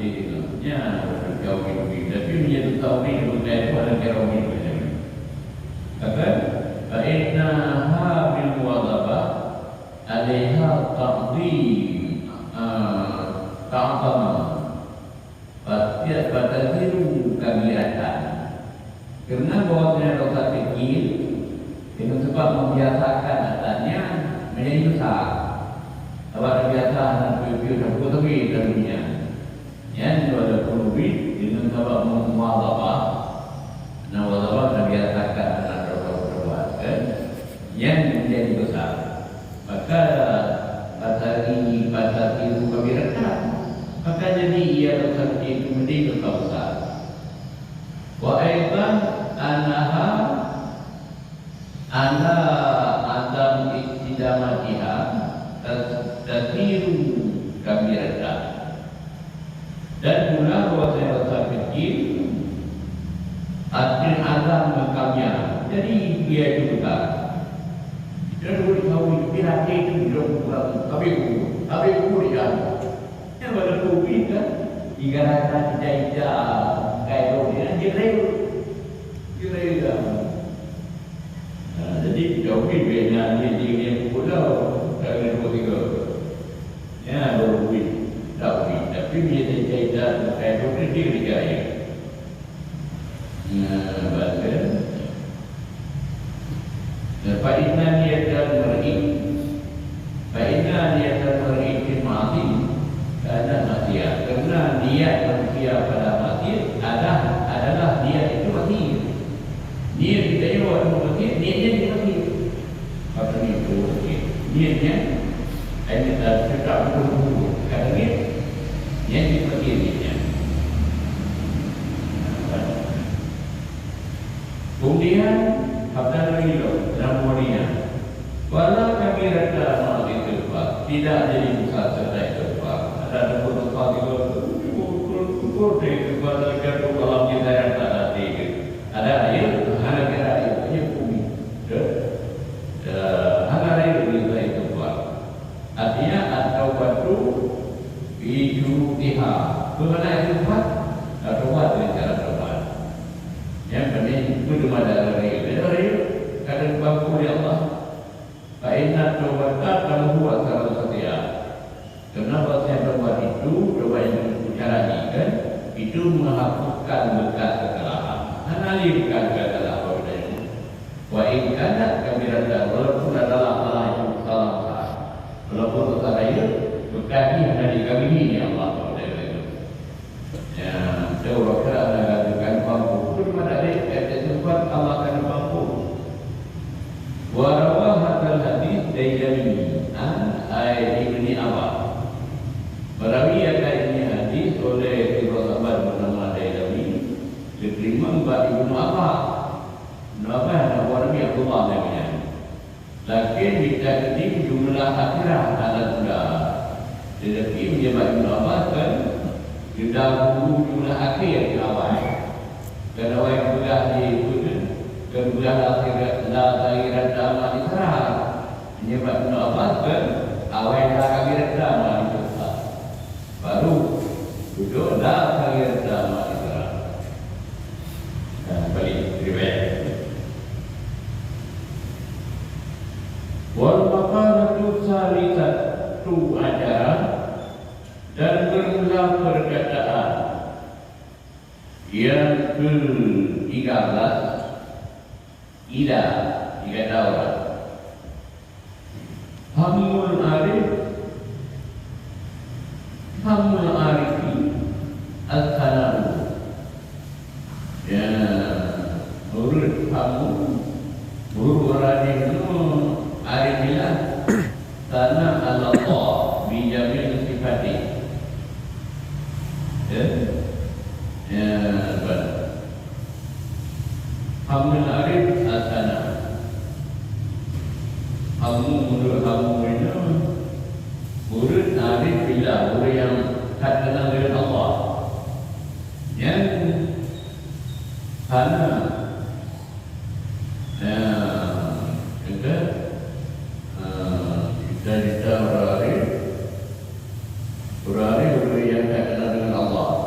dirinya jauh lebih tapi menjadi tauhid bukan pada tauhid macam kata inna bil muwadabah alaiha taqdim ta'zama fatadhiru kabiratan karena bahwasanya dosa kecil itu sebab membiasakan atasnya menjadi besar. Awak biasa review dan fotografi dalamnya. Yang ada fotografi dengan sebab muwadabah. Nah, muwadabah biasakan anak berbuat kan yang menjadi besar. Maka pada itu kabiratan. Maka jadi ia dosa kecil menjadi dosa besar. Wa aidan anaha ala adam iktidamatiha tasiru kabiratan dan pula bahwasanya dosa kecil akhir azam makamnya jadi dia juga dan boleh tahu bila itu belum tapi dia yang pada kubik kan ibaratnya tidak kayak dia kira jadi jauhi bina dia pulau dari tiga ya berubah tapi dia tidak kayak dia digaya bahkan fainna niatan mar'i mati ada maksiat karena niat manusia pada mati adalah niat itu mati niat kita ini waktu mati niatnya itu mati apa itu niatnya kita tetap berhubung karena niat itu mati niatnya kemudian Abdul Ghani Ramonia wala kabirata ma'ati tilfa tidak jadi besar serta tilfa ada beberapa itu ukur dari kepada kerja dalam kita yang tak ada ada ayat hanya kira ayatnya bumi hanya ayat berita itu buat artinya atau batu hijau tiha bagaimana itu buat atau buat dengan cara terbuat yang penting itu cuma ada ayat ada bangku ya Allah Fa'inna tawbatan kamu buat kalau setia. Kenapa saya berbuat itu? Coba yang caranya kan itu menghapuskan bekas kesalahan. Analirkan kesalahan ini. Wa in kana kabiratan walaupun adalah salah yang salah besar. Walaupun salah itu bekasnya hanya dikabili ya Allah Taala itu. Ya, coba kita katakan mampu. Itu mana ada tempat Allah akan mampu. Wa rawah hadzal hadis Dailami an Ibni Abbas. Perawi ini hadis oleh sahabat bernama Dailami diterima oleh Ibnu Abbas. Nama Nabi Abdullah namanya. Lakin ditakdim jumlah akhirah ada pula. Tetapi menjawab Ibnu Abbas kan didahulu jumlah akhir di awal. Kerana yang sudah diikuti kemudian akhirat dama Israel menyebab Ibn Abbas kan awal akhirat dama Israel baru duduk akhirat dama Israel balik riwayat wal maqalatu salisatu ajaran dan berulang perkataan yang ke-13 ila 3 tahun Hamul arifi al-kanamu ya urut hamu urut orang itu arifilah tanah Allah bijamil sifati ya Hamul arif asana Hamu menurut hamu ini urut arif bila urut yang tak kenal dengan Allah yang karena kita urut arif urut yang tak kenal dengan Allah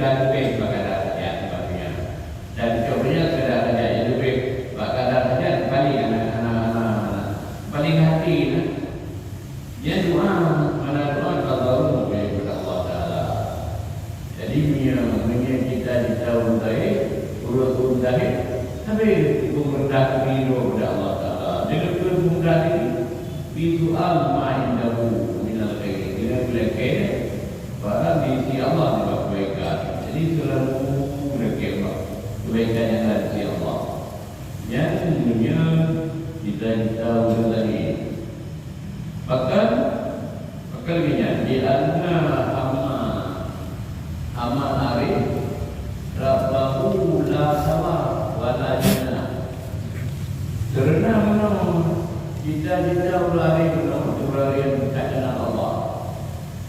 sudah lebih bakal saja sebabnya. Dan contohnya sudah saja yang lebih bakal saja paling anak-anak paling hati lah. Dia doa mana doa kalau kepada Allah Taala. Jadi punya kita ditahu baik, urut baik, tapi merendah diri kepada Allah Taala. Dengan merendah diri, visual main dahulu minal khair. Dengan khair, barang di sisi Allah dapat kebaikan. Jadi selalu berkebaikan, kebaikan yang ada di sisi Allah. Yang dunia kita ditahu lagi. Bahkan lebihnya di antara amal arif rabbahu la sawa wala jannah. Kerana kita ulari ularian keadaan Allah.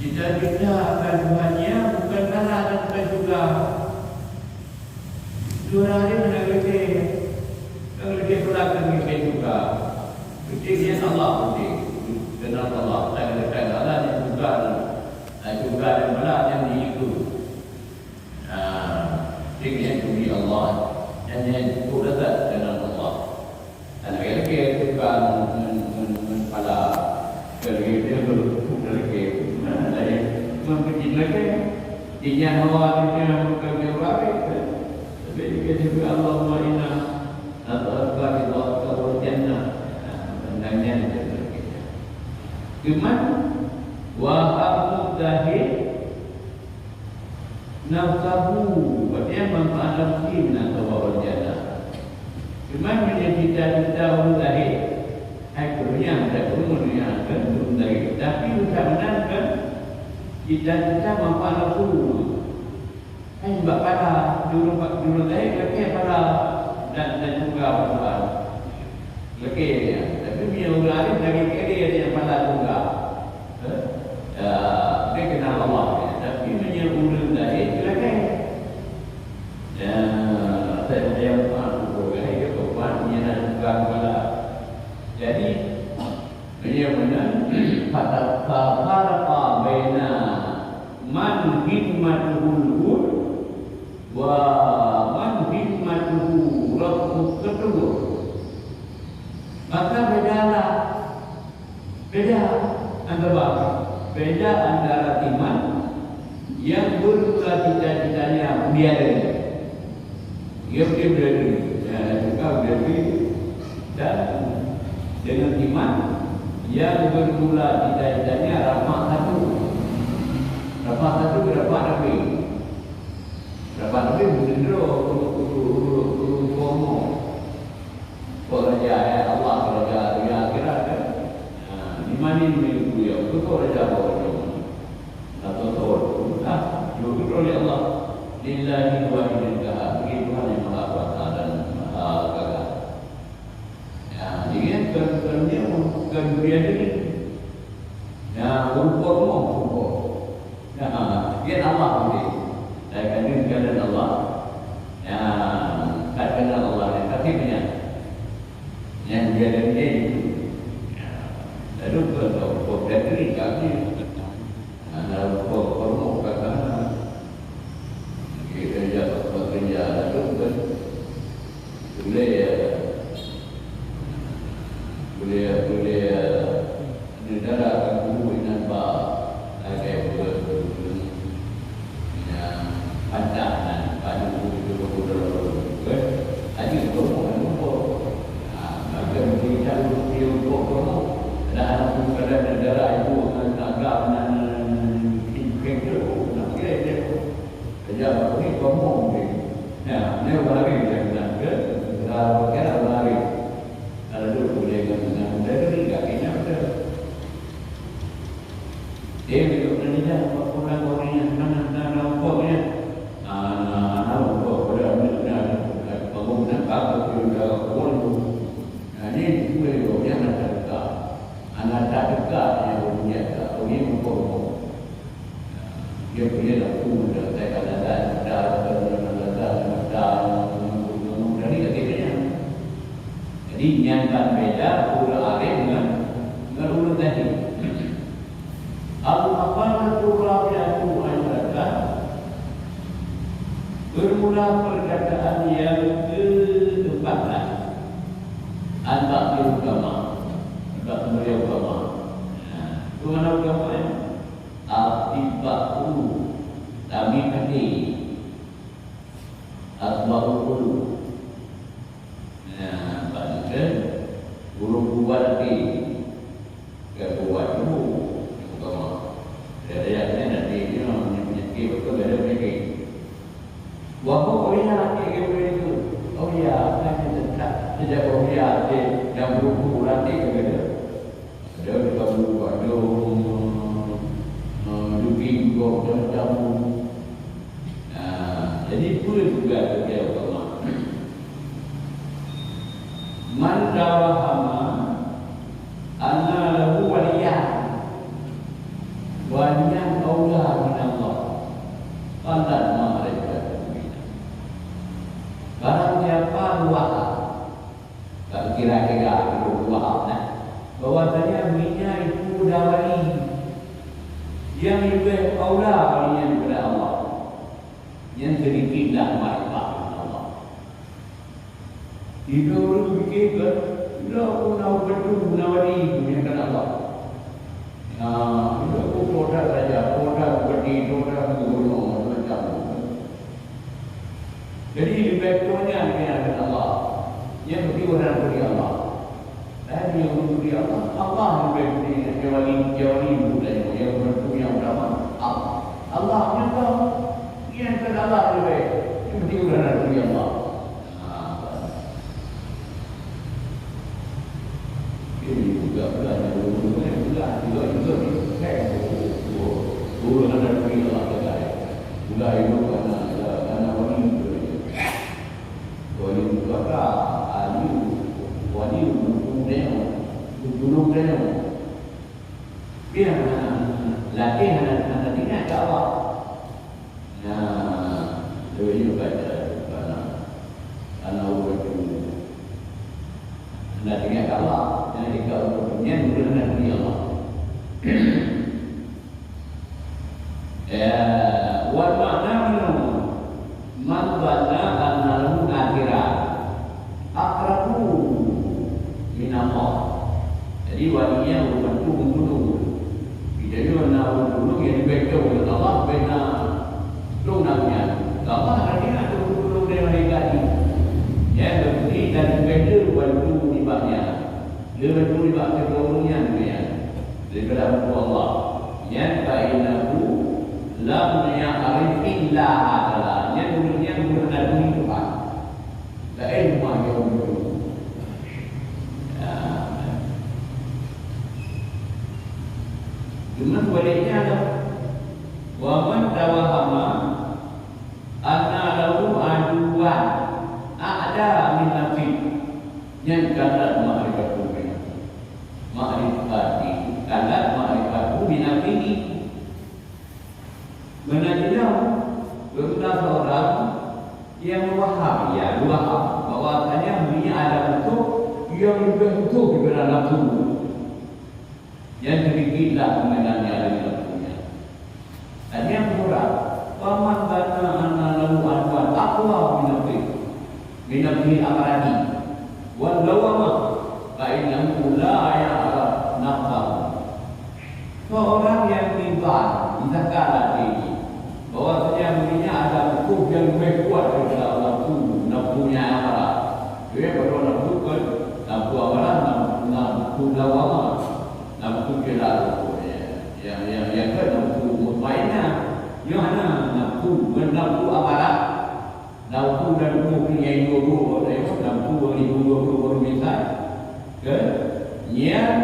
Kita akan Tuhannya bukan kalah dan bukan juga. Ulari menarik belakang kita juga. Ketika Allah putih, kenal Allah, tak Allah yang juga dan malah yang diikut. Tinggal demi Allah dan yang cukup dekat dengan Allah. Dan lagi juga pada kerja berlagi, mempunyai lagi dia hawa dia berkerja baik. Tapi juga Allah maha atau bagi Allah kalau jannah tentangnya berbeda. Cuman wahab dahil nafsahu berarti manfaat nafsi atau wahab jannah. Cuman menjadi cita-cita dahil akhirnya ada umurnya kan belum dahil. Tapi sudah menangkan cita-cita manfaat nafsu. Sebab pada dulu dahil lagi pada dan juga Tuhan. Lagi tapi dia ulari dari kiri dia pada juga. Dia kenal Allah. Tapi dia ulun dari lagi. Saya yang tahu dia bukan dia nak juga pada. Jadi dia benar pada farqa baina man himmatul wa man himmatul rabbul kedua. Maka beda antara iman yang bermula cita-citanya biada. Dia berada juga berada dan dengan iman yang bermula cita-citanya ramah satu berapa lebih guru formo raja Allah raja dunia akhirat kan di mana ini beliau itu raja bawah atau juga oleh Allah lillahi wa ilaihi begitu Tuhan yang maha kuasa dan maha gagah. Jadi kerja bukan dunia ini guru formo dia Allah boleh saya kandung keadaan Allah keadaan Allah yang katanya yang dia dan dia itu lalu kalau dari kami kalau kata kita jatuh bekerja lalu boleh negara akan dulu dengan agak pandangan pada buku aja agar kita ada anak muda negara itu agak kerja ini ngomong ni lari jangan ke kalau kita lari ada dulu boleh dengan dari enggak kena ada dia itu kerja orang-orangnya mana pokoknya bangunan bagus juga pun ini juga yang anak dekat yang punya ini pun dia punya laku dan saya kata dari ketiganya jadi nyata beda ulah arif dengan ulah tadi apa itu rakyat itu adalah Itulah perkataan yang ke-14 Al-Baqir Ugama, Al-Baqir Ugama. Itu mana ugama ya? Al-Tibaku Tami Kati Al-Baqul. Bahkan Burung buat di buat dulu ugama. Ada nanti punya betul ada mereka. Walaupun orang lelaki itu, oh ya, kan tetap sejak orang lelaki yang berhubung lelaki kepada ada juga ada duki juga jamu. Jadi boleh juga kerja agama. Man dawahama anna lahu waliyan waliyan awla min Allah qala ma mereka barang siapa dua tak kira-kira dua bahwasanya dirinya itu dah wali yang lebih awla waliyan kepada Allah yang sedikitlah makrifat Allah. Itu orang fikir kan, dah aku nak betul nak wali punya kan Allah. Itu aku produk saja, produk berdiri, produk guru macam tu. Jadi lebih baiknya dengan Allah. Yang beri orang beri Allah. Dan yang beri Allah, Allah yang beri jawali budaya yang berpunya utama Allah. Allah yang tahu, yang Allah lebih baik. Yang beri orang beri Allah. Ini juga belajar dulu, juga saya dulu ada beri Allah kedai. Gula itu karena wali kata ayu wali gunung dia dia latih anak tinggal ke awak. Dia juga anak ubat anak tinggal ke awak. Jadi kalau punya bukan dia Allah. Wal makna minum man dhanna annahu akhirat aqrabu min Allah. Jadi walinya bukan gunung. Jadi orang gunung yang dibaca oleh Allah benar lunangnya. Allah hanya ada gunung yang lagi. Ya, berdiri dan dibaca waktu dibaknya. Dia berdiri bak keduanya dia. Daripada Allah. Yang bainahu lam ya'rif illa adalah yang dunia benar dunia Tuhan. La ilmu yang cuma baliknya ada wa man tawahama anna lahu aduwan a'da min nafi yang kata ma'rifat ma'rifati kata ma'rifatu min nafi menajidau berulah seorang yang memahami bahwasanya dunia ada bentuk yang lebih utuh daripada nafsu yang sedikitlah mengenalnya dari nafsunya. Dan yang murah, paman dana anna lahu anwan aqwa min nafsi amarani wal lawama fa innahu la ya'raf nafsahu. Seorang yang timbang di segala diri bahwasanya dirinya ada hukum yang lebih kuat daripada nafsunya amarah. Dia perlu nafsu amarah, nafsu lawama, nafsu kelaru, yang ke nafsu mutmainah, yang mana nafsu amarah, nafsu dan hukum yang dua nafsu baru misal, ke yang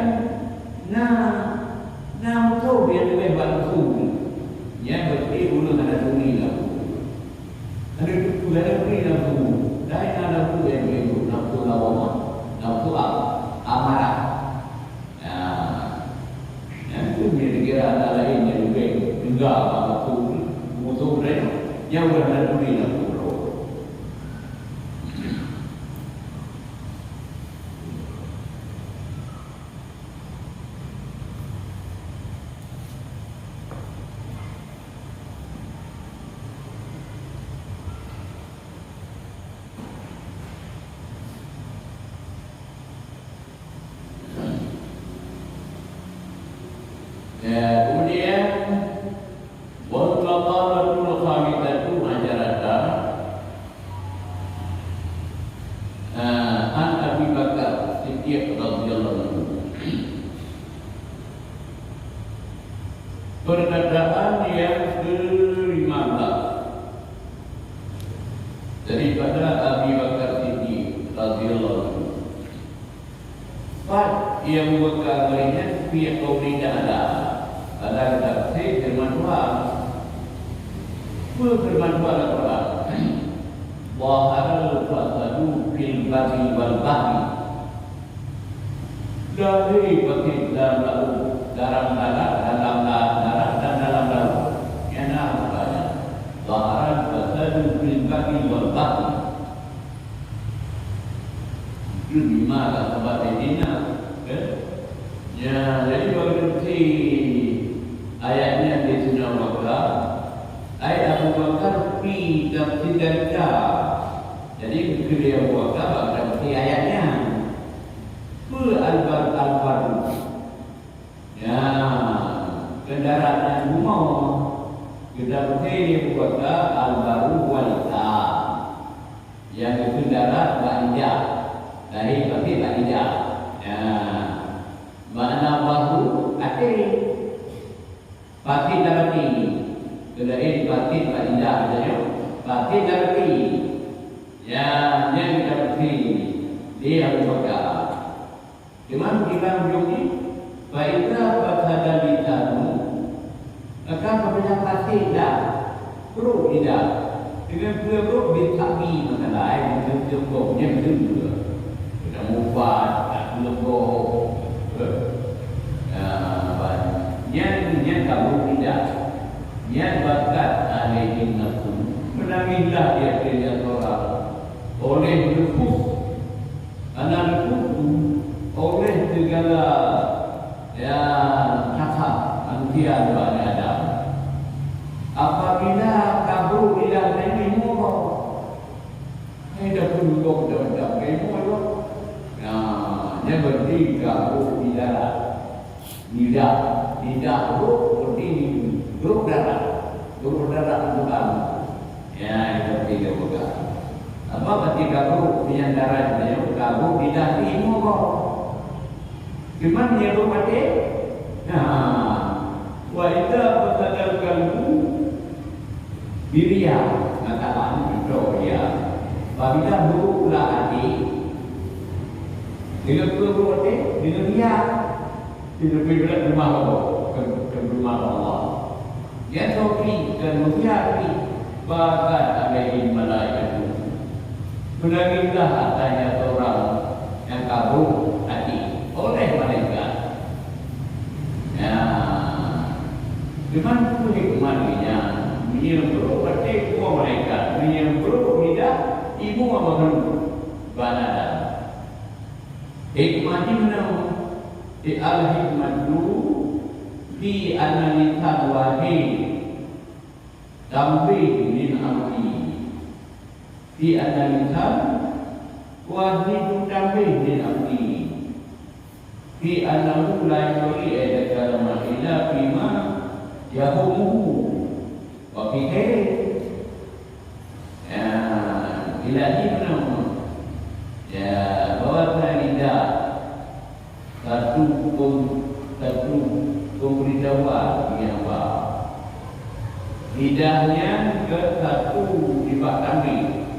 nafsu dia lebih nafsu. Yang berarti ulu ada dunia lah. Ada dunia lah. Dari nafsu yang itu nafsu lawama, nafsu amarah. Yang itu kira-kira ada lain yang lebih enggak nafsu musuh mereka yang berada dunia lah. Perkataan yang ke-15 daripada Abi Bakar Siddiq radhiyallahu anhu. Fat yang berkaitannya fi qauli ta'ala adalah tafsir firman Tuhan. Firman Tuhan Al-Quran. Wa haral fasadu fil barri wal bahri. Dari bagi dalam laut, dalam darat dan dalam laut. Yang namanya Zaharan fasadu fil barri wal bahri. Itu lima tempat Medina. Ya, jadi berarti ayatnya di Surah Al-Baqarah. Ayat Abu Bakar fi tafsir dalika. Jadi beliau Abu Bakar berarti ayatnya al-baru. Ya, kendaraan yang umum. Kita berarti Abu Bakar al-baru wanita. Yang kendaraan banyak. Dari berarti banyak. Ya, makna baru akhir. Pati dalam ini. Kedai batin batindah saja. Batin darti. Ya, yang darti dia berkata. Imam Jumni, baiklah pada lisanmu. Akan apabila batin dah, perut tidak. Dengan perut ditabi mengenai dengan jempolnya juga. Kita mufad, lembut. Yang kamu tidak. Yang bakat alaihi nafsu menangilah dia dari orang oleh nufus anak nufus oleh segala ya kata manusia dan Adam. Apabila kabur di dalam ini murah tidak pun dalam ilmu itu dia berarti kabur di dalam tidak berdiri grup darah untuk kamu. Ya, itu tiga bukan. Apa ketika grup yang darah itu kamu tidak ilmu kok. Gimana dia berpati? Wa idza fatadal qalbu biria matakan itu ya. Apabila buruklah hati dengan berbuat dengan dia tidak berbeda rumah Allah. Ya Sofi dan Musyari bakat alaihi malaikat. Menangilah hatanya orang yang kabur hati oleh malaikat. Ya, dengan hikmahnya menyembelih hati semua malaikat, menyembelih lidah ibu amakan banada. Hikmahnya menang di al-hikmatu fi analisan wahid tambih min amri fi analisan wahid tambih min amri fi anahu la yuri ada kalama ila bima yahumuhu wa fi khair ila ibnu ya bahwa lidah satu pemberitahuan yang baik. Lidahnya ke satu sifat kambing.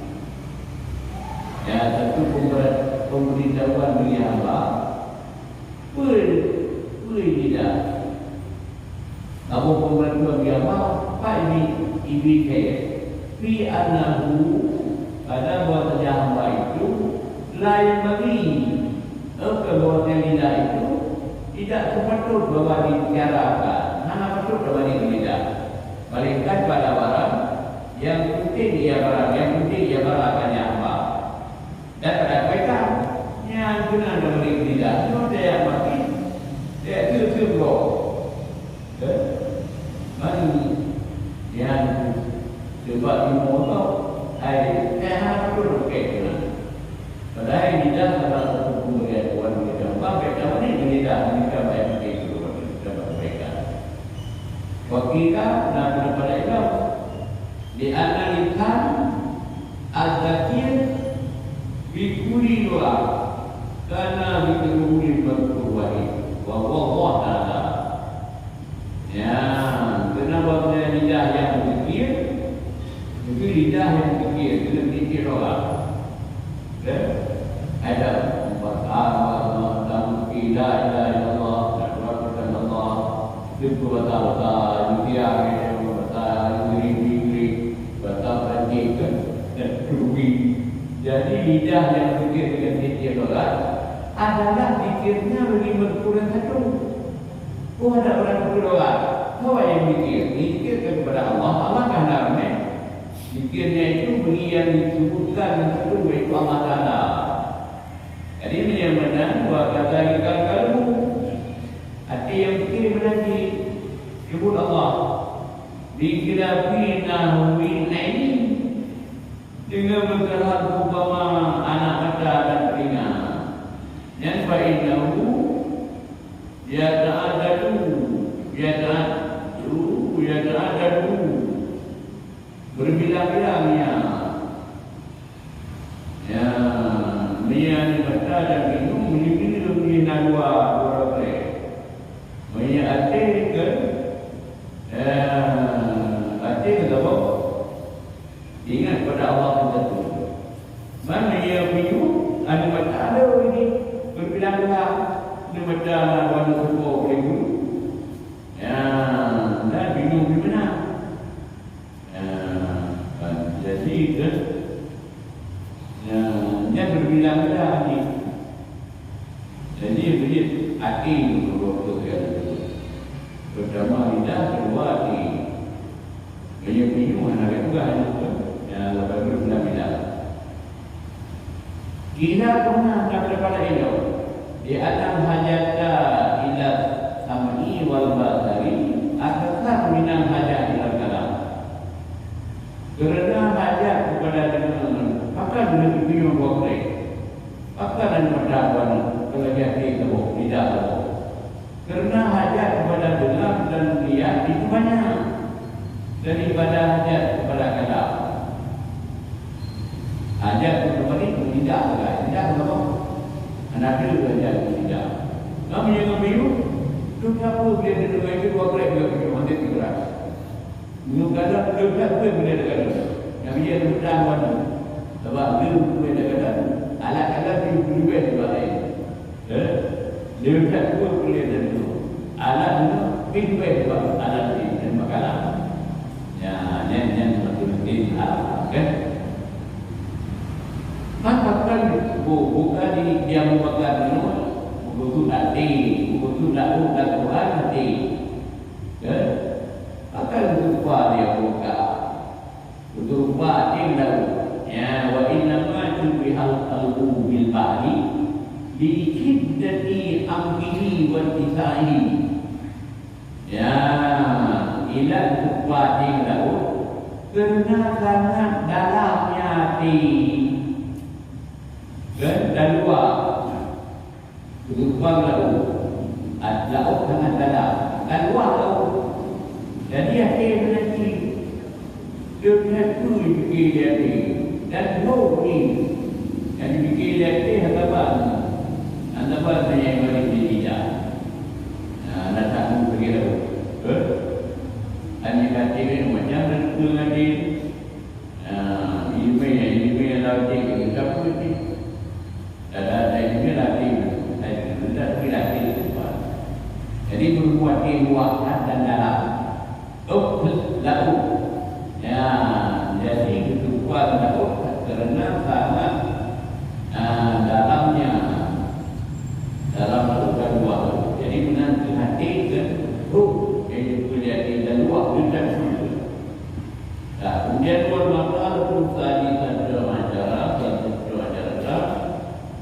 Ya, satu pemberitahuan yang baik. Lidah. Apa pemberitahuan yang baik? Apa ini ibikaya? Fi anahu pada bahasa hamba itu lain bagi. Bahwa lidah itu tidak sepatut bahwa dibicarakan, hanya patut bahwa dilidah. Malaikat pada barang yang penting ia barang, yang penting ia barang yang apa. Dan pada mereka yang guna dengan lidah, itu dia mati, dia terus Mari yang sebab dimotok, saya harus berkena. Padahal lidah adalah satu pemberian Tuhan kita. Bapak kita ini lidah baik itu dapat mereka. Wakila dan daripada itu dianalikan al-zakir bikuli doa karena bikuli berkuali wa ta'ala. Ya. lidah yang fikir, dengan fikir orang. Ada pertama dalam la ilaha illallah, Allah, itu kata-kata dunia yang kata diri, kata perhatikan dan rugi. Jadi lidah yang fikir dengan fikir orang adalah fikirnya lebih berkurang satu. Ada orang fikir orang, kau yang fikir kepada Allah, Allah kan ramai. Fikirnya itu bagi yang disebutkan dan itu baik Allah Taala. Jadi yang benar dua kata ikan kalbu. Hati yang fikir menanti sebut Allah. Dikirafina ini dengan bergerak umpama anak mata dan telinga. Yang fa'inahu yata'adadu berbilang-bilangnya. Ya, dia mata dan minum lebih dua orang. Banyak hati ke apa? Ingat pada Allah itu. Mana yang minum ada mata ada ini berbilang-bilang ada mata warna sepuluh ribu. Ya, dan minum di mana? Jadi kan, dia berbilang-bilang ni. Jadi begitu hati berdoa itu. Pertama lidah, kedua hati. Banyak minum ada juga yang lepas berbilang-bilang. Kita pernah kepada itu di alam hajata ila sam'i wal basari akthar minal hajat ila kalam. Kerana hajat kepada dengan maka dengan bingung boleh. Maka dan berdakwah kelajati itu tidak ada. Kerana hajat kepada dengar dan lihat itu banyak daripada hajat kepada kalam. Hajat kepada itu tidak apa. Anak itu hajat tidak. Kamu yang bingung, tu apa dia dengar itu dua kali dia mandi keras. Minum kadang dia pun boleh dengar. Yang dia tentang mana? Sebab dia boleh dengar. Alat-alat dia boleh dengar. Dia tak boleh dengar. Alat itu boleh dengar. Alat ini dan makalah. Ya, yang betul-betul hal, kan? Maka kan bukan dia membakar minum, buku hati, buku lalu dan Tuhan hati. Kan? Akan berupa dia buka, berupa dia lalu. Ya, wa inna ma tubihal qalbu bil ba'di bi shiddati amrihi wa tisaihi. Ya, ila berupa dia lalu kerana sangat dalamnya hati. Dan luar berubah laut sangat dalam dan luar laut. Jadi akhir nanti dia satu fikir dia ni dan no ni yang fikir dia ni hadapan yang bagi dia tidak. Datang pergi laut. Hanya kata dia macam dengan dia. Ilmu yang laut dia kita pun ni. Ada ini latih, ada latih depan. Jadi berbuat luar dan dalam. Laut. Ya, jadi itu kuat laut kerana sangat dalamnya dalam laut dan luar. Jadi menanti hati dan ruh yang berjadi dan luar dan susu. Kemudian luar mata pun tadi ada acara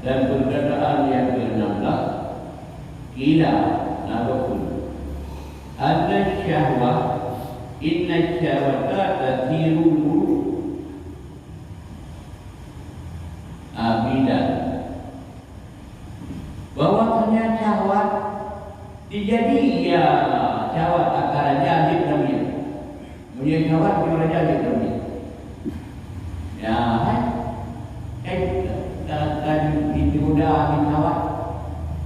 dan perkataan yang ke-16 ila nabakun anna syahwah inna syahwata tathiru abidan bahwasanya syahwat dijadi ya syahwat akar jahit namanya punya syahwat punya jahit namanya ya dan diudah di kawat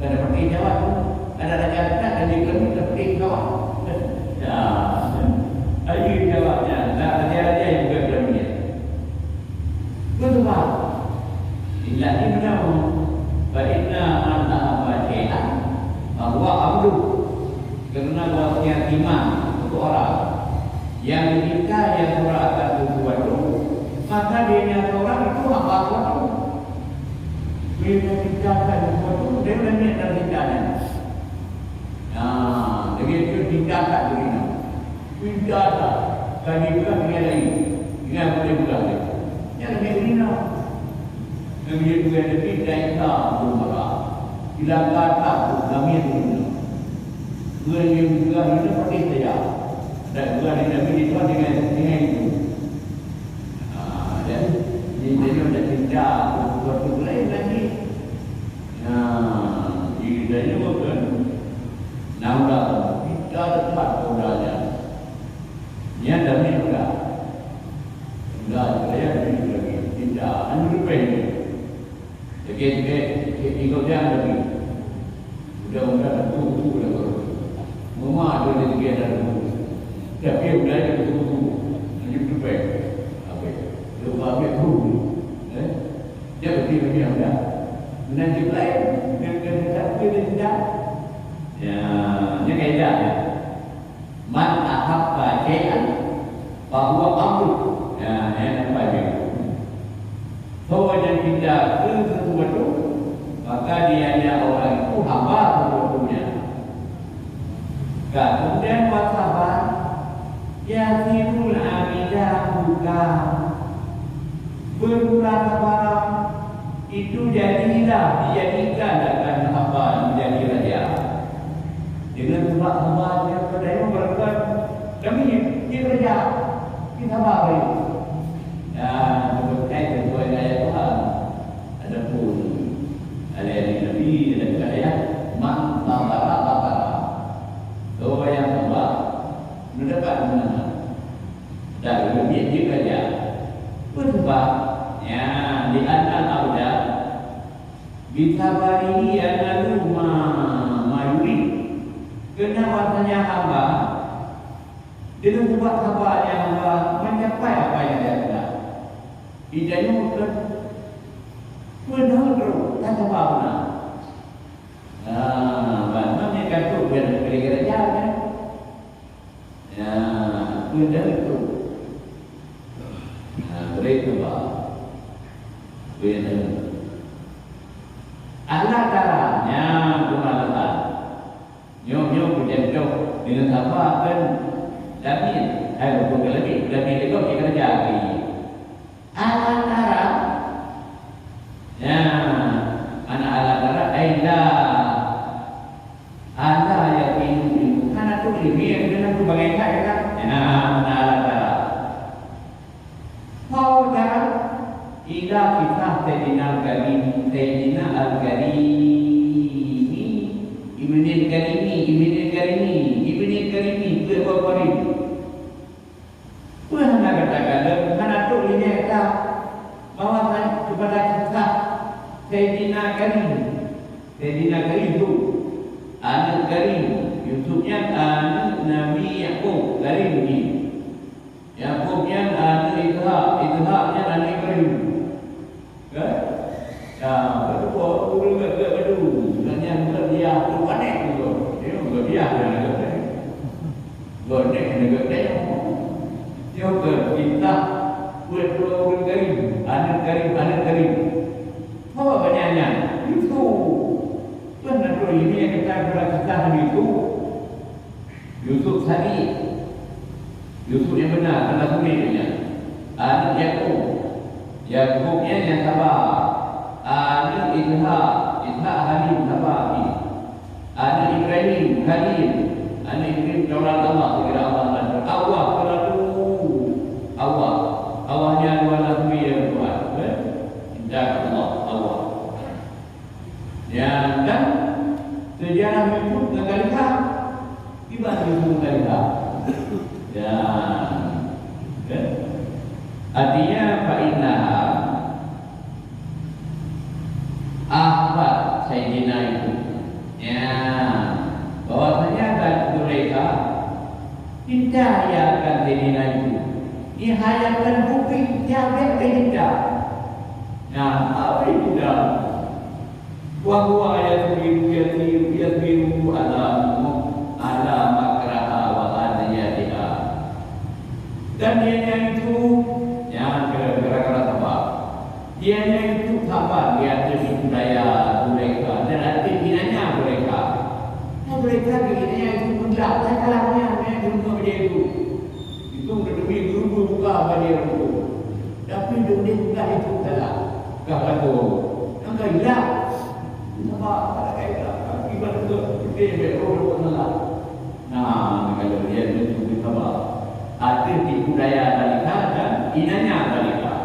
pada pergi jawab tu ada raja dan di kelemu pergi kawat ya ayu jawabnya tak ada yang juga kemudian wasiat imam untuk orang yang ketika yang orang akan berbuat maka dia nyata orang itu apa itu dia ketika akan berbuat dia namanya dan tindakan. Nah, dengan itu tindakan begini. Tindakan kali juga dengan lain. Dengan boleh bulan ni. Yang begini nak. Dengan juga ada tindakan bermarah. Bila kata kami begini. Yang juga itu pasti saya. Dan juga Nabi itu dengan itu. Dan ini ada tindak berbuat lain lagi. Jadi bukan nama kita tetap kodanya. Yang demi juga saya lagi tidak anu pengen. Jadi ikut dia lagi. Sudah tu lah. Mama ada di dia dah. Tapi udah ada tu. Ini tu baik. Apa? Lupa dia tu. Dia pergi ada. Nanti lain dengan tak tidak. Ya, ini kaidah ya. Man ahabba syai'an fa huwa amru. Ya, yang apa dia? Bahwa dia tidak sesuatu maka dia orang itu hamba sesuatunya. Kemudian wasabar yasirul amidah bukan berulang sabar itu dijadikan akan hamba menjadi raja. Dengan sebab hamba yang berdaya berkat kami kerja kita beri. Dan berkait dengan ayat Tuhan ada pun ada Nabi dan kaya man tabara tabara. Doa yang hamba mendapat mana dan lebih dikerja berbahnya di antara auda bitabari analu mayuri kenapa tanya hamba dengan sebab hamba yang hamba mencapai apa yang dia hendak idanya bukan benar tak sebab benar mana kan tu kira-kira jalan ya benar itu mereka benar Allah caranya bermanfaat. Nyok berjatuh dengan apa kan? Tapi, bukan lebih itu kerja lagi. Allah cara, ya, anak Allah cara, Allah yang ini, karena tu ini yang dengan tu bagaimana kan? Ya, anak Allah cara. Mau cara? Ila kita Sayyidina Al-Karimi Ibn Al-Karimi berapa-apa Tuhan nak katakan karena tu ini kata bahawa kepada kita Sayyidina Karim itu anak Karim Yusufnya anak Nabi Yaqub Karim ini Yaqubnya anak Ishaqnya anak Ibrahim betul sebenarnya dia tu panik tu dia gonek negara dia kita buat orang Karim anak Karim apa banyaknya itu kan nak ini yang kita berkata itu Yusuf tadi Yusuf yang benar adalah suaminya anak Yakubnya yang sabar anak Ishaq Halim sabar anak Ibrahim Halim anak Ibrahim orang Allah kira Allah dan Allah kalau Allahnya dua nabi yang Tuhan dan Allah yang dan sejarah hidup negara dibanding hidup negara ya artinya fa'innaha ahwat Sayyidina itu ya bahwasanya dan mereka didayahkan Sayyidina itu dihayatkan bukti jaga kehinda ya apa itu dah wa huwa yasbiru ala makra Dan dia itu yang gerak-gerak apa? Dia itu apa? Dia ada budaya mereka dan ada dinanya mereka. Nah mereka begini itu mudah. Dan kalangnya yang rumah dia itu demi guru buka apa dia itu. Tapi dia buka itu salah. Kata tu, angkat hilang. Nampak ada kaitan. Ibarat tu dia berdoa salah. Nah kalau dia itu apa? Ada di budaya mereka dan dinanya mereka.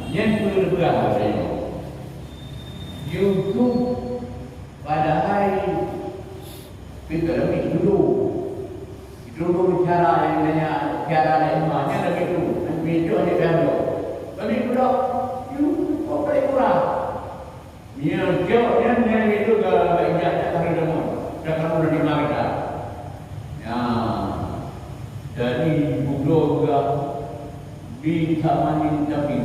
Yang berbeda saya YouTube pada hari kita lebih dulu cara yang banyak cara lain macam lagi tu video ni video tapi pula you apa yang kurang dia yang itu kalau banyak tak ada demo tak ada di mana ya dari buku juga di taman tapi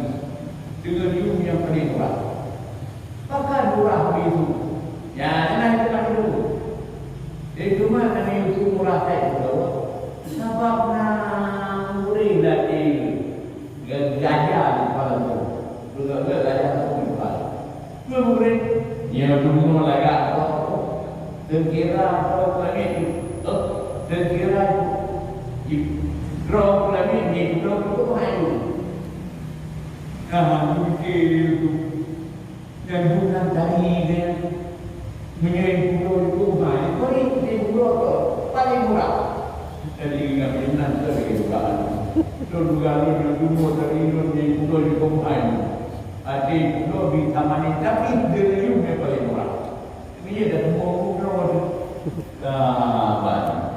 dengan ilmu yang paling murah. Bahkan murah itu. Ya, jangan itu kan dulu. Itu mana itu murah saya bawa. Sebab nak boleh lagi gajah di kepala tu. Juga gajah tu di kepala. Dua boleh. Ya, dulu lagi. Sekira drop lagi. Sekira drop lagi ni drop tu main. Mungkin itu yang bukan dari dia menyerang pulau itu main. Kau ini pulau tu paling murah. Jadi ingat benar sekali bukan. Dulu dari di pulau itu main. Ada pulau di taman ini tapi dari yang paling murah. Ini ada semua pulau tu.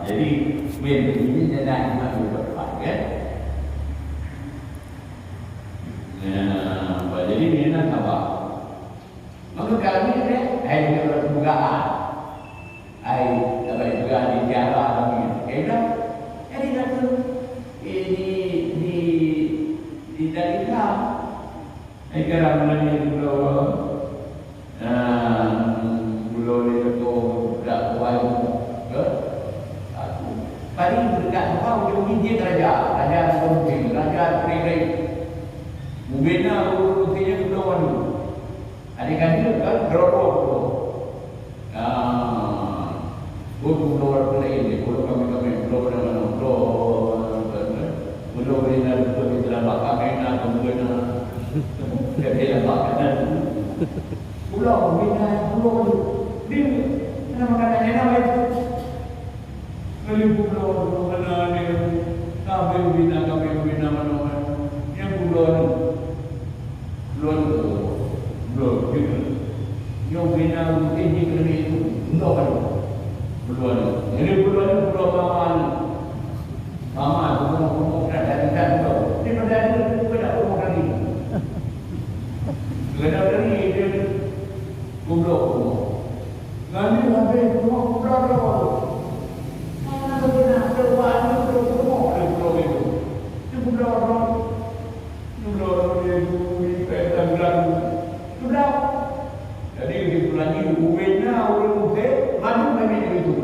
Jadi ini jangan nak berbuat kan. Jadi ini nak apa? Maka kami ni, saya berbukaan, saya berbukaan di jalan kami. Kita, jadi kata di dari Islam, saya kira mana pulau ni tu tak kuat, aku paling berkat apa? Ujung dia raja Sompi, raja Prirai. Mubina urutinya pulau mana? Adik-adik itu kan berapa? Pulau ini, pulau kami pulau mana? Pulau ini ada pulau di dalam kami nak kemudian jadi apa? Pulau Mubina, pulau di mana maknanya nama itu? Kalau pulau mana ni? Kami Mubina mana? Yang pulau belum yang bina mungkin di negeri itu belum jadi belum mama belum dari pulau ini dari tidak dari dia pulau nanti sampai pulau mana benar terbuat pulau itu pulau itu sudah. Jadi di bulan ini umumnya orang muda maju kami itu.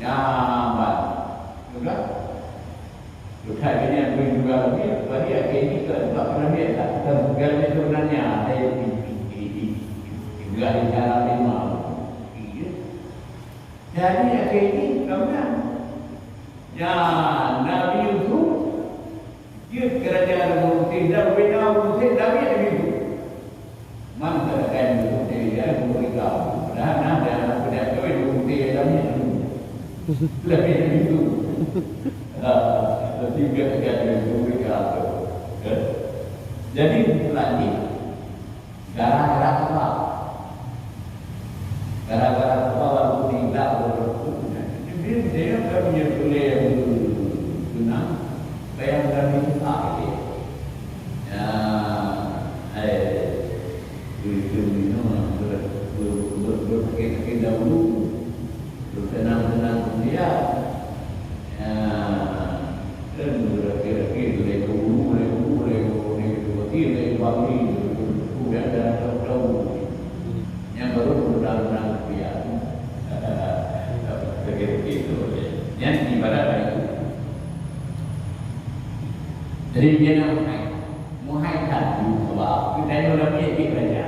Ya, mak, sudah. Sudah ini yang juga lagi. Bagi akhirnya kita tak pernah biasa. Dan segala sebenarnya saya di cara lima. Jadi akhirnya kemudian ya Nabi Yusuf dia kerajaan mungkin dah bina mungkin dah ada itu. Mana kan itu dia mereka. Dah ada pada tu mungkin dah itu. Lebih itu. Lebih kerajaan itu mereka. Jadi lagi gara-gara apa? Gara-gara apa waktu tidak berlaku. Jadi dia punya boleh benar. Bayang kami tak ini, itu berfikir dahulu, bertenang-tenang dia, dan berfikir boleh wangi, sudah ada tahu, yang baru benar-benar dia, begitu. ibarat itu. Jadi dia nak muhai tadi sebab kita ni orang ni raja,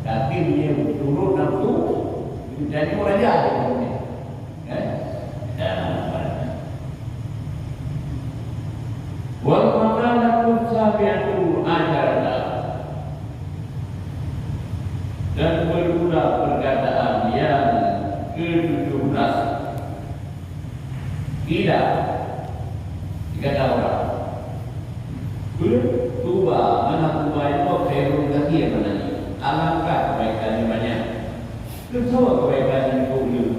tapi dia turun nafsu jadi raja dia. Wal maqalatu sabiatu ajarada, dan berulah perkataan yang ke-17. Tidak dikata orang tuba, mana tuba itu khairul kathir, mana ni alangkah kebaikan yang banyak. Ketua kebaikan yang kuliah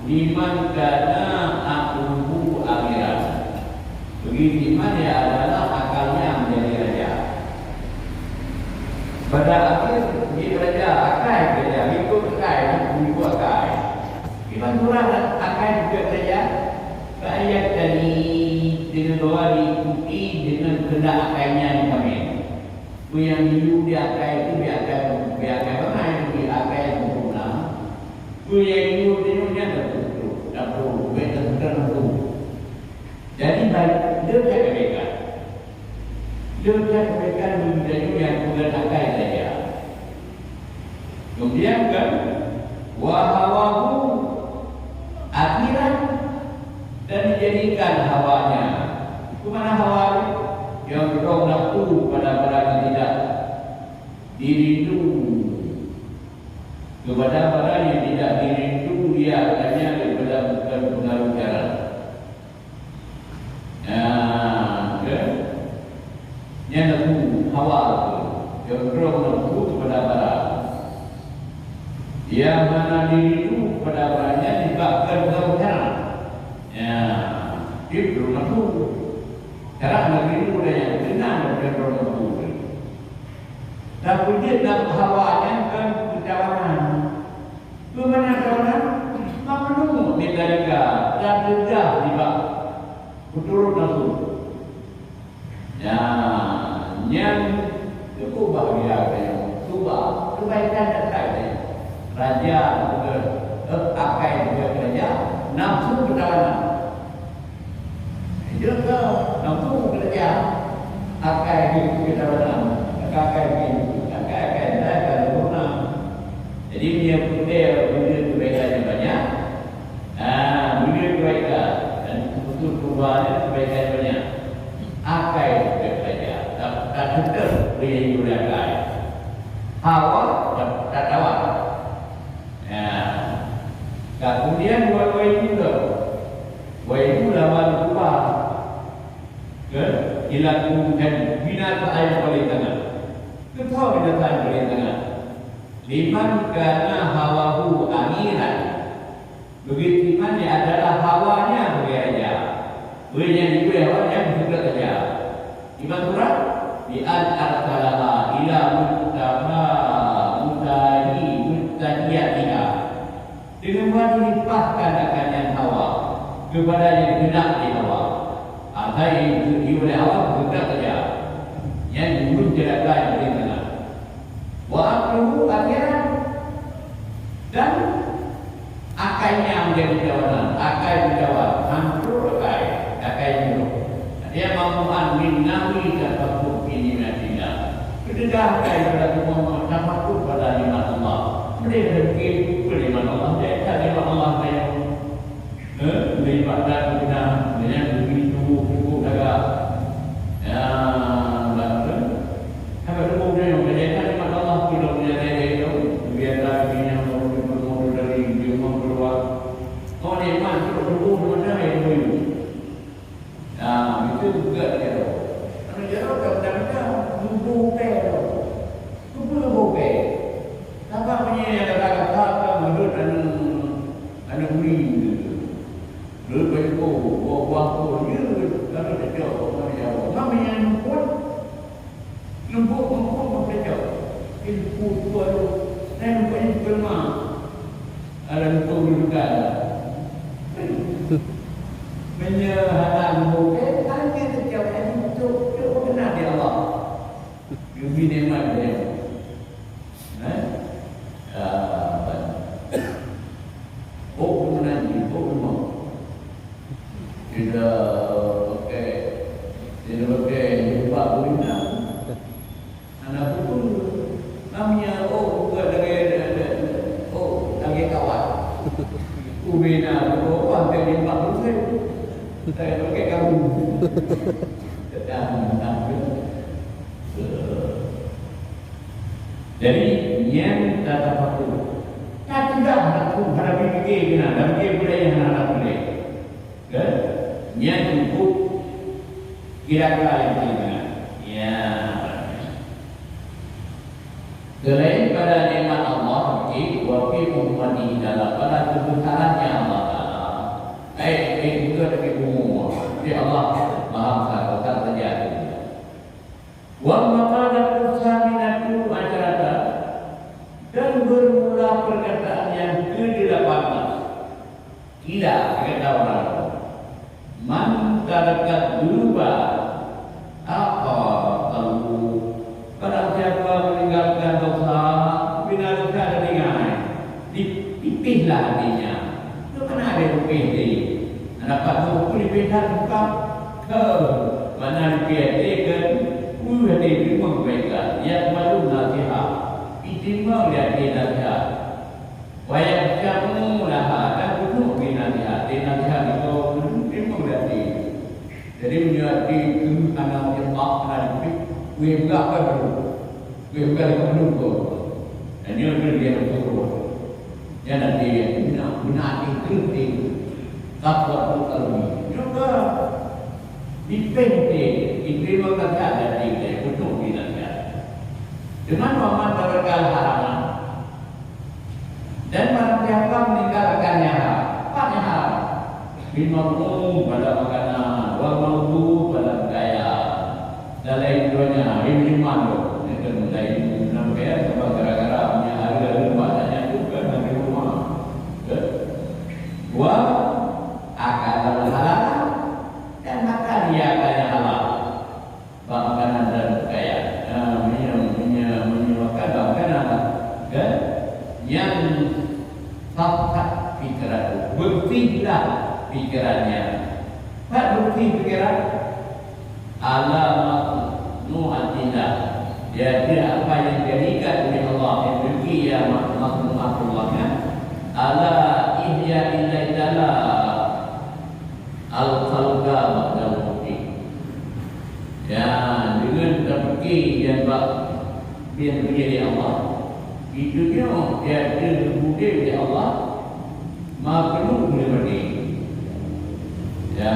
liman kana aqulu akhirat. Begitu iman dia adalah akalnya menjadi raja. Pada akhir dia raja, akal raja, ikut akal. Iman murah akal juga raja. Ayat tadi dengan doa diikuti dengan kehendak akalnya dipakai. Itu yang dulu dia akal itu biarkan mana yang dia akal yang sempurna. Itu yang dulu dia tak perlu betul. Jadi dia kebaikan. Dia kebaikan menjadi yang bukan akal saja. Kemudian kan wahawahu akhiran, dan dijadikan hawanya. Itu mana hawa? Yang berong nafsu pada barang yang tidak dirindu, kepada barang yang tidak dirindu dia hanya daripada bukan pengaruh cara. Yang nafsu hawa itu yang berong nafsu kepada barang yang mana dirindu kepada barangnya disebabkan pengaruh cara. Itu nafsu. Cara negeri itu yang senang dan nafsu. Tapi dia dalam hawanya kan ketawanan. Bagaimana ketawanan? Maklum medalika dan kerja tiba betul nafsu. Yang itu bahagia yang subah kebaikan datang. Raja juga akai juga kerja nafsu ketawanan. Dia nafsu kerja akai ketawanan, akai sempurna. Jadi dia punya kebaikan banyak. Punya kebaikan dan betul perubahan kebaikan banyak. Akai kerja tak betul dia akai. Hawa tak tahu. Kemudian dua itu itu lawan kubah. Dilakukan binatang yang paling tengah. Ketua binatang yang paling tengah. Liman kana hawahu amiran. Begitu iman dia adalah hawanya sebagai raja. Yang diberi hawanya juga raja. Iman surah bi'an arsalaha ila mutajiyatiha. Dengan buat dilimpahkan akan yang hawa kepada yang hendak di hawa. Ada yang oleh hawa hendak saja. Yang dulu tidak lain dari sana. Wa akluhu akhiran, dan akalnya menjadi jawaban. Akal menjawab hancur akal buruk. Dia mampuan min nawi tafakkur fi ni'matillah. Ketika akal berlaku tafakkur pada nikmat Allah. Mereka fikir nikmat Allah. Dia tak nikmat Allah yang daripada kita dengan begitu cukup agak apa tu yang berjaya nikmat Allah kalau menyadari itu biarlah dunia bermula dari rumah keluar. Oh nikmat itu cukup mana yang itu. Itu juga dia. Kalau jauh kadang-kadang lupa pera. Lupa. Apa punya yang kata menurut anu beri. Lepas itu, buah dia kalau dia jauh, mana yang lembut macam jauh. Lembut tu ada, dan lembut ini bermah. Ada lembut juga. Menyehalang lembut, hanya sejauh ini cukup kenal dia Allah. Lebih nikmat dia. tidak pakai jumpa guna. Anak pun namanya bukan lagi kawan. Ubina orang yang jumpa pun saya pakai kamu. Jadi yang tak tahu. Tak tidak aku pada fikir kena, dan fikir boleh yang anak boleh. Kan? Yang cukup kira-kira yang benar. Ya. Selain pada nikmat Allah, wafi ummati dalam pada kebesarannya Allah Taala. Juga dari umum. Di Allah Maha Besar tak terjadi. Wa maqala kusaminatu ajarata dan bermula perkataan yang ke-18. Tidak kata orang. Man tarakat duruba apa tahu barang siapa meninggalkan dosa bina dosa dan ringan dipipihlah hatinya. Itu mana ada dipih ni? Dapat buku dipihkan bukan ke mana dipihkan hati memang baiklah yang malu nasihat istimewa dari nasihat wayang kamu lah dan penuh nasihat itu memang dari jadi menjadi anak yang anak gue enggak perlu dan ini dia turun ya nanti benar itu takwa kalbi juga dipenting diterima nasihat dari dia untuk nasihat dengan waman terkal haraman dan barang siapa meninggalkannya apa haram bimau pada makanan wa maudu pada gaya dan lain duanya ini mana itu lain namanya sebab gara-gara punya harga rumah dan juga dari rumah wa akan halal dan makan dia akan halal makanan dan gaya menyebabkan makanan dan yang fakta pikiran berpikirlah pikirannya tak berpikiran alamat nu'atillah jadi apa yang dijadikan oleh Allah yang beri ya makhluk-makhluknya ala ihya illaidala al-khalqa ba'dal mauti ya dengan terfikir yang menjadi Allah itu dia terbudi oleh Allah makhluk boleh mati ya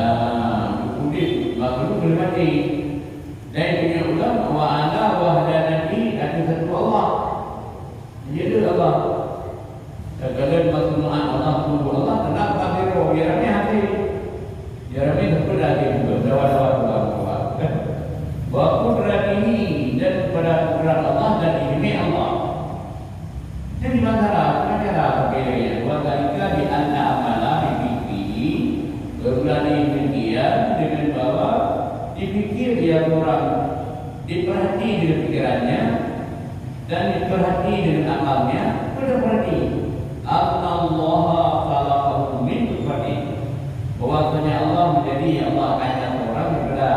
terbudi makhluk boleh mati dan punya ulama wa ana wahdanati ada satu Allah jadi Allah kalau makhluk Allah tunggu Allah tenang kafir biarnya hati biarnya berada di dawa-dawa wa qudratihi dan pada qudrah Allah dan ilmu Allah. Jadi masalah berbeda. Wa dzalika bi anna amala bihi berulani demikian dengan bahwa dipikir dia orang diperhati dengan pikirannya dan diperhati dengan amalnya berarti Allah khalaqahu min nutfatin bahwasanya Allah menjadi Allah kaya orang daripada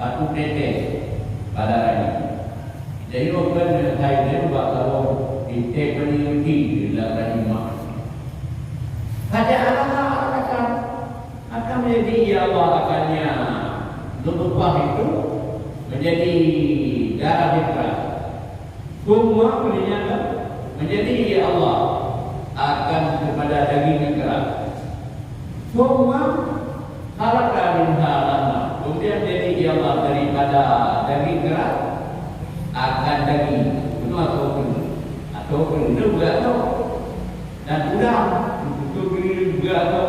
satu tetes pada hari. Jadi orang saya dia buat kalau intake peneliti dalam rahimah. Pada Allah akan menjadi ya Allah akannya nutfah itu menjadi darah fitrah. Semua menyatakan menjadi ya Allah akan kepada daging keras. Semua harapkan minhalama kemudian menjadi ya Allah daripada daging keras akan daging itu atau juga atau dan udang itu juga atau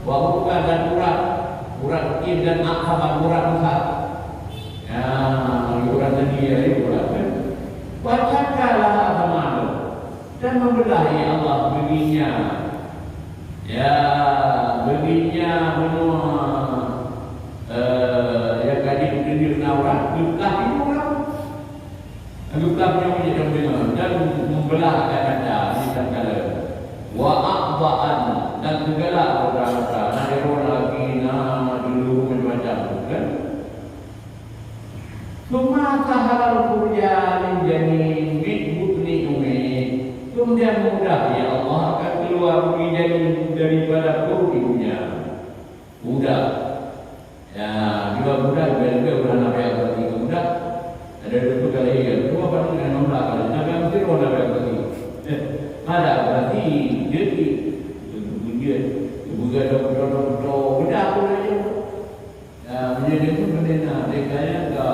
wabukan dan urat kecil dan akhabat urat besar ya urat sendiri urat wacakalah sama dan membelah ya Allah begininya ya begininya menua ya kaji tunjuk naurat gutlah itu gutlah punya menjadi dan membelah kata di kata wa aqba'an dan segala perkara-perkara dari orang sahalal kurya min janin min butni ummi. Kemudian mudah ya Allah akan keluar janin daripada perut ibunya. Mudah. Ya, juga mudah juga udah nabi yang ketiga mudah. Ada dua kali ya. Dua kali dengan mudah kali. Nabi yang ketiga nabi yang ketiga. Ada berarti jadi juga dokter udah aku aja. Menjadi pun benda dekanya ke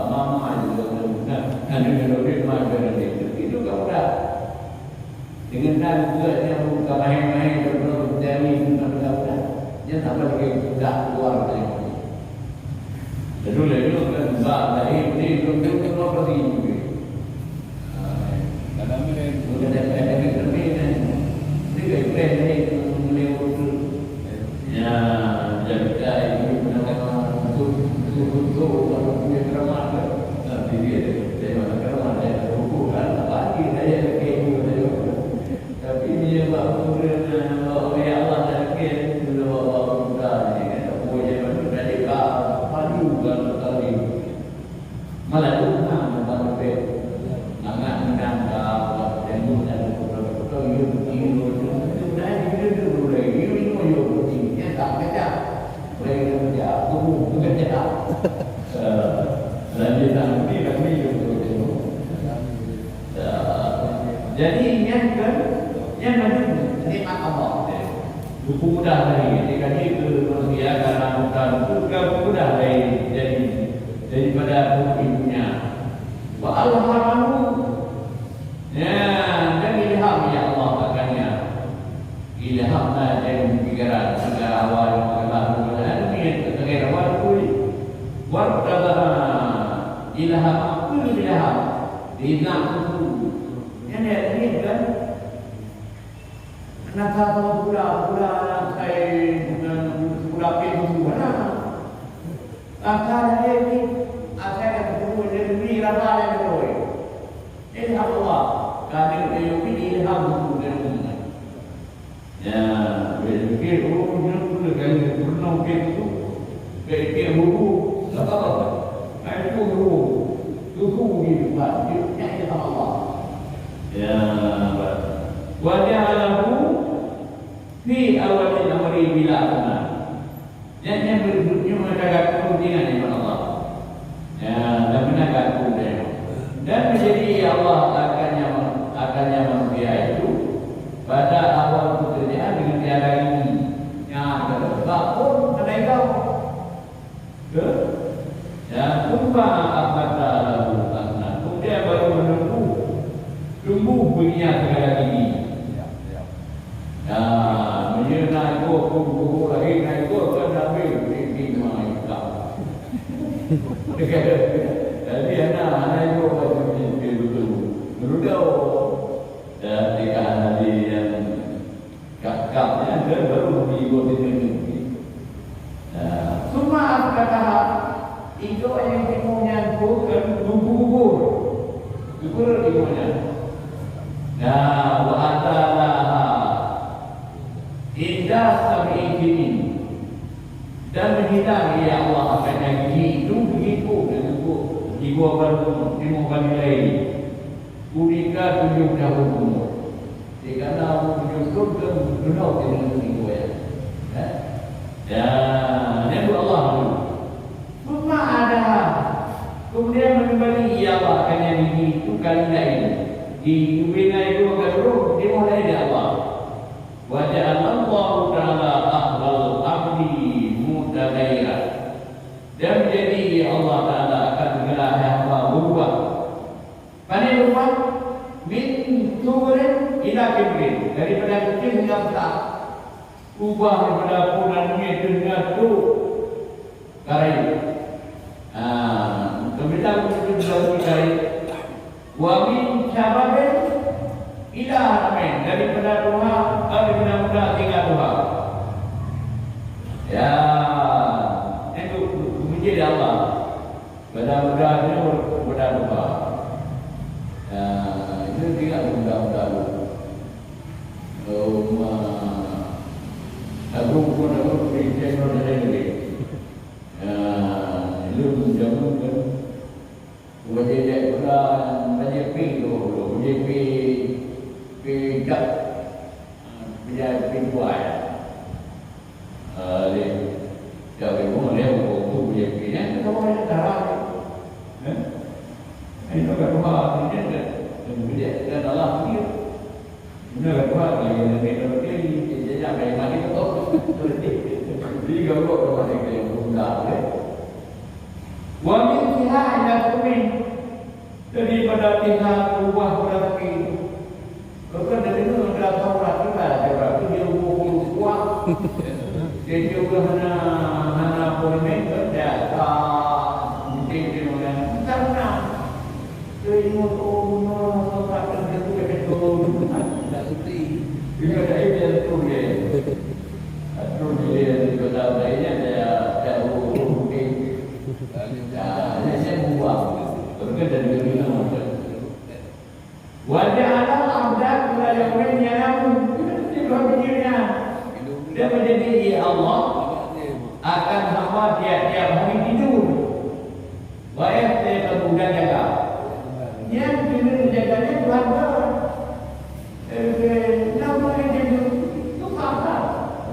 mama juga kan ada lebih macam itu kau dah dengan dan juga yang buka main-main berdoa dari bukan dah dia tak lagi dah keluar dari sini. Dulu itu kan bah dari ini dokter keluar dari ini. Kadang ini sudah ada kerjaan ini kayak ini melewat ya jadi ini untuk punya keramahan, nanti dia mana keramahan dia buku kan lagi saya kayak gitu, tapi dia kemudian oleh Allah lagi sudah mudah ni kan, punya mana dari padu kan tadi, malah tu malah lebih sangat menangkap dan mudah betul ini sudah itu lagi ini mau ini tak kerja. Kerja, tubuh kerja. Lanjutan ini kami juga. Jadi yang nikmat Allah. Buku mudah lagi. Jika itu manusia karena bukan mudah lagi. Jadi daripada ibunya. Wa alhamahu. Ya, dan ilham ya Allah akannya. Ilhamnya dari pikiran segala awal wartabah ilham kullu ilham dinaqtu ini kan kenapa pula saya pula pintu mana akan ini akan ketemu dengan ramalan itu ilham Allah kami ini ilham dengan ya berpikir jangan pernah begitu kayak buku apa itu buku di depan dia Allah ya waja'alahu fi awalil amri bila aman yang berikutnya menjaga kepentingan iman Allah ya dan menjaga kepentingan dan menjadi Allah akannya manusia itu pada awal pekerjaan dengan tiada ini yang terbangun menaikkan ya tumpah apata lalu tanah kemudian baru menunggu tumbuh punya segala ini ya menyerah itu kubu lagi naik itu kan ambil di maika jadi anak itu macam itu betul berudau dan jika nanti yang kakaknya dia baru mengikut ini semua kata itu yang timunya bukan bubur timunya ya wa atala indah sabi ini dan menghilang ya Allah akan begitu dengan ibu baru timu lain Kurika 7 tahun umur jika nak menyusul ke dunia dengan ibu ya ini Allah semua ada kemudian kembali ya Allah akan yang itu kali lain di dunia itu akan turun dimulai dari Allah wajah Allah Ta'ala ahlal abdi mutaghaira dan menjadi Allah Ta'ala akan segala hamba berubah pada berubah min turin ila kibrin daripada kecil hingga besar ubah daripada punannya dengan tu karai kemudian kita karai wa min syababin ila haramin daripada Tuhan daripada muda tinggal Tuhan ya itu menjadi Allah pada mudanya pada Tuhan ya itu tidak muda-muda aku pun aku pergi channel dari ini. Lu jamu kan, buat Ya, memang dia waktu dia punya, kita boleh darah. Ini agak kuat, ini kan, kemudian dan Allah dia, ini agak kuat, dia dia apa yang mati itu, jadi kalau orang yang bunda, wajib kita ada kuning, daripada tinggal berubah berarti, bukan dari itu ada Taurat kita, Taurat itu dia kuat, dia juga hana polimen kerja, mungkin dia orang karena ini untuk Taurat itu betul, tidak seperti, jika ada yang tulis. Terus dia kata lainnya saya mungkin saya buang berkat dari dunia wajah Allah abad yang menyalamu itu pikirnya dia menjadi Allah akan hamba tiap hari tidur baik dia kemudian jaga yang tidur jaganya Tuhan namanya tidur itu apa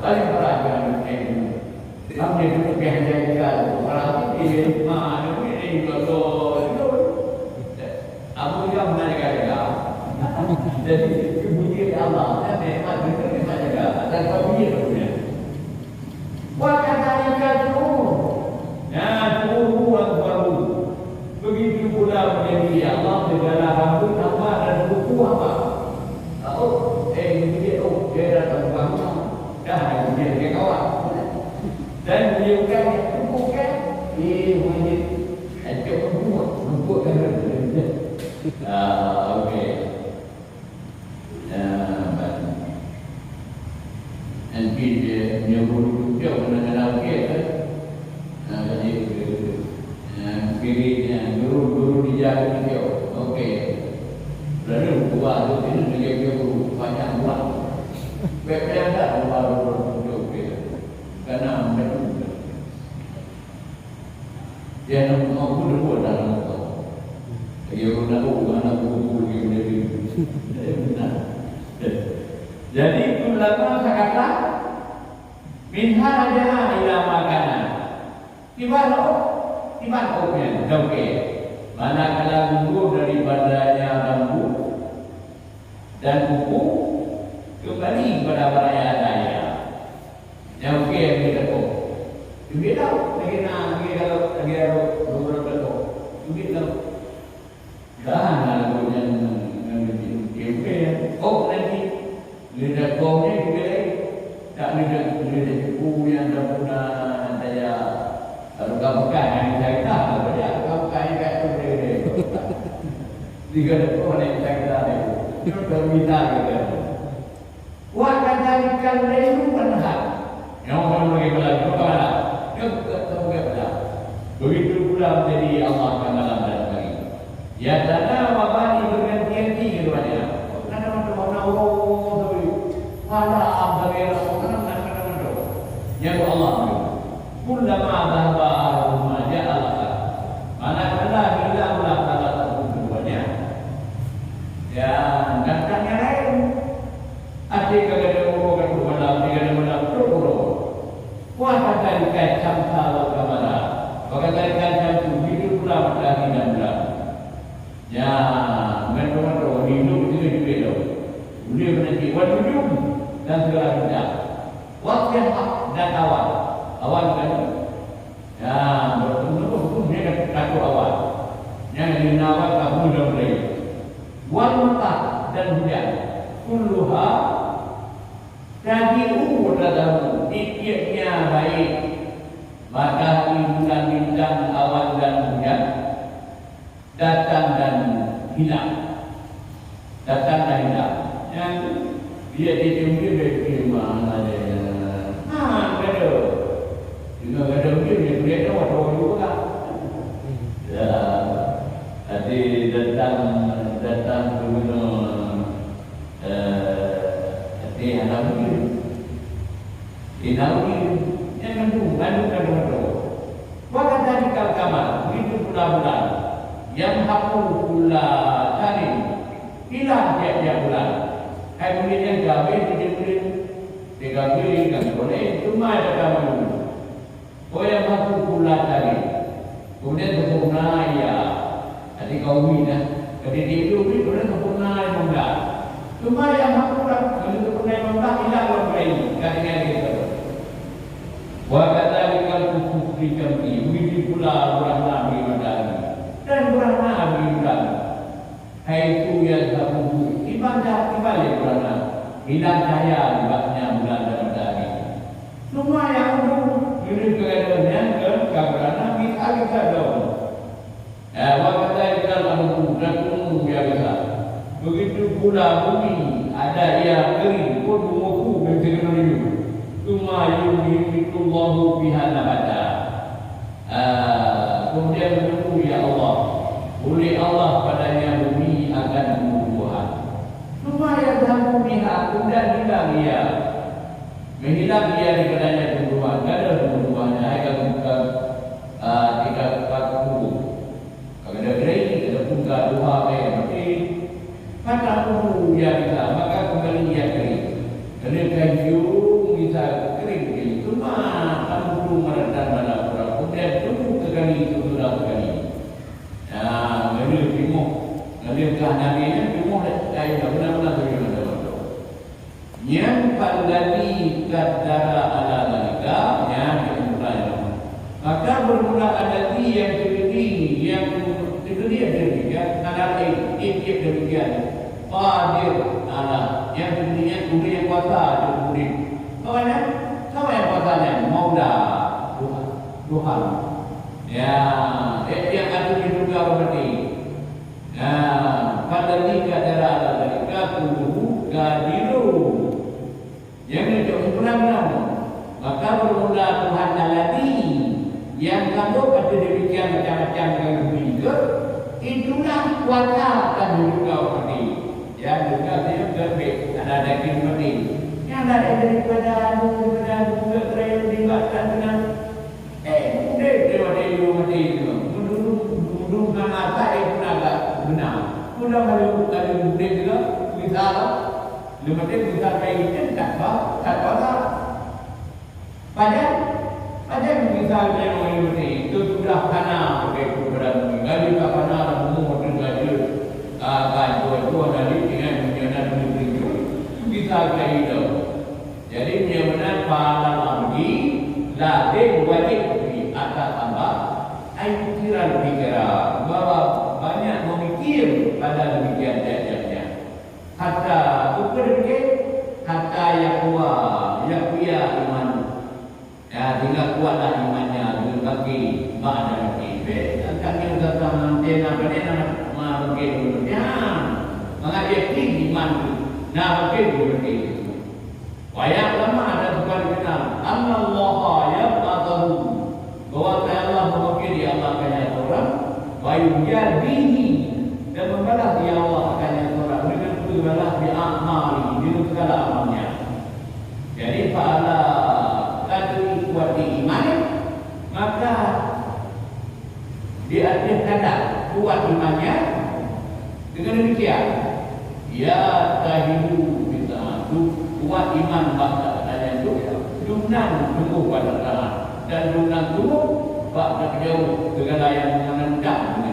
paling perhatian itu, kami itu kehancuran orang itu mana ini kalau itu, Abu Jam mana kaya, jadi kemudian Allah dan nikmat itu mana kaya dan kemudian itu, waktu mereka itu, ya buat baru, begitu pula menjadi Allah segala rambut apa dan buku apa, dia datang bangun. Dah dia kawan dan beliau kan bukan wajib ajak membuat kan okey nanti dia nyuruh dia mengenal dia kan jadi pilihnya guru dijaga dia okey lalu buat itu dia banyak buat Bagaimana baru berdoa karena mereka dia nak mau berdoa dalam itu. Dia nak anak buku dia benar. Jadi ulama kata minha aja ila makanan. Tiba okey. Manakala gugur daripadanya bambu dan buku kembali kepada baraya daya. Yang okey yang kita tahu. Kita tahu lagi kalau beberapa tahu. Kita tahu. Dah nak yang oh nanti lidah kau ni kita tak lidah buku yang dah pernah saya bukan yang saya tahu saja bukan yang tu dia. Lidah kau yang saya tahu. Itu terminta kita. Wah kadang-kadang itu benar. Yang orang bagi belajar kepada, yang ketemu kepada. Begitu pula menjadi Allah akan dalam lagi. Ya tanah wabani bergantian tinggi kepada. Karena mana Allah tu, mana abdalnya mana. Yang Allah tu. Kullama dhahaba rumah Allah. Manakala hilanglah salah satu keduanya. Ya datangnya lain. Adik kagak orang malam, kagak malam pro. Kuasa dari kacang salah kamera. Kagak dari kacang hidup pula lagi dan pula. Ya, menurut hidup itu juga. Beliau menanti wujud dan segala macam. Waktu dan awal kan. Ya, betul dia kata awal. Yang dinawar kamu dah mulai. Wanita dan hujan. Kulluha jadi dalam tiap-tiapnya baik maka bulan bintang awan dan hujan datang dan hilang yang dia dijumpai dari mana dia ada juga ada mungkin dia tahu apa juga ya tadi datang gunung anak ini yang mendung Waktu tadi kamar itu bulan-bulan yang hakul pula tadi hilang tiap bulan. Kemudian gawe 3 bulan kan boleh cuma ada kamu. Oh Kemudian sempurna ya. Tadi kau dah. Jadi itu kemudian sempurna yang mudah. Cuma yang kurang kalau sempurna yang mudah hilang orang lain. Katanya gitu. Wa kadzalika kufri kami widi pula orang nabi madani dan orang nabi madani. Hai tu ya sabu ibadah orang hilang cahaya ibadahnya bulan Ramadan. Semua yang dulu keadaannya kerana kita dong. Waktu kita lalu berlaku biasa. Begitu pula bumi ada yang kering pun buku bertekan itu. Cuma yumhitullahu biha nabata. Kemudian menunggu ya Allah. Oleh Allah padanya bumi akan tumbuhan. Cuma yang dalam bumi kemudian hilang dia. Menghilang dia di padanya tumbuhan. Tidak ada tumbuhannya. Akan bukan tiga kaku. Kalau ada gerai, ada buka dua mati. Maka tumbuh dia bisa. Maka kembali dia kering. Kerana kayu bisa kering. Cuma kamu belum meredan pada pura. Kemudian tumbuh sekali itu sudah sekali. Ngelir timur. Ngelir kah Nabi ini timur. Saya tak benar-benar bagaimana. Yang pandani kadara ala dalika. Yang dimulai. Maka bermula ada yang berdiri. Yang berdiri demikian. Ada tiap demikian. Qadir ala. Yang berdirinya kuda yang kuasa. Makanya siapa yang kuasanya? Mauda Tuhan. Ya, yang ada di dunia berarti. Pada tiga cara ada dari kaku gadiru. Yang itu benar-benar. Maka bermula Tuhan alati yang kamu pada demikian macam-macam yang juga. Itulah kuasa akan juga berarti. Yang juga dia berbeza. Ada daging berarti. Yang ada daripada bunga kerana dibuatkan dengan dia mati itu. Duduk nama saya pun agak benar. Sudah kalau dia juga misalnya, lembaga misalnya itu tak apa. Pada misalnya orang itu sudah kena pakai keberadaan meninggal juga kena umur dengan dia kantor dari dengan menyenangkan itu bisa itu. Jadi menyenangkan pada lagi latih wajib atas tambah pikiran bahwa banyak memikir pada demikian jadinya. Hatta berpikir, hatta yang kuat, yang kuya iman. Ya, tinggal kuatlah imannya dengan bagi mana lagi. Kami datang nanti nak bagi dulu. Ya, mengajar iman tu, nak bagi dulu. Wayang lama ada sekali kenal. Allah ya tahu bahwa Allah mewakili Allah kanya orang, bayu jadihi dan membalas dia Allah kanya orang dengan membalas di amali di segala amalnya. Jadi pada tadi kuat di iman, maka dia ada kuat imannya dengan demikian. Ya tahidu kita kuat iman bangsa dan itu dunang tumbuh pada Allah. Dan dunang dulu bak jauh dengan yang menendang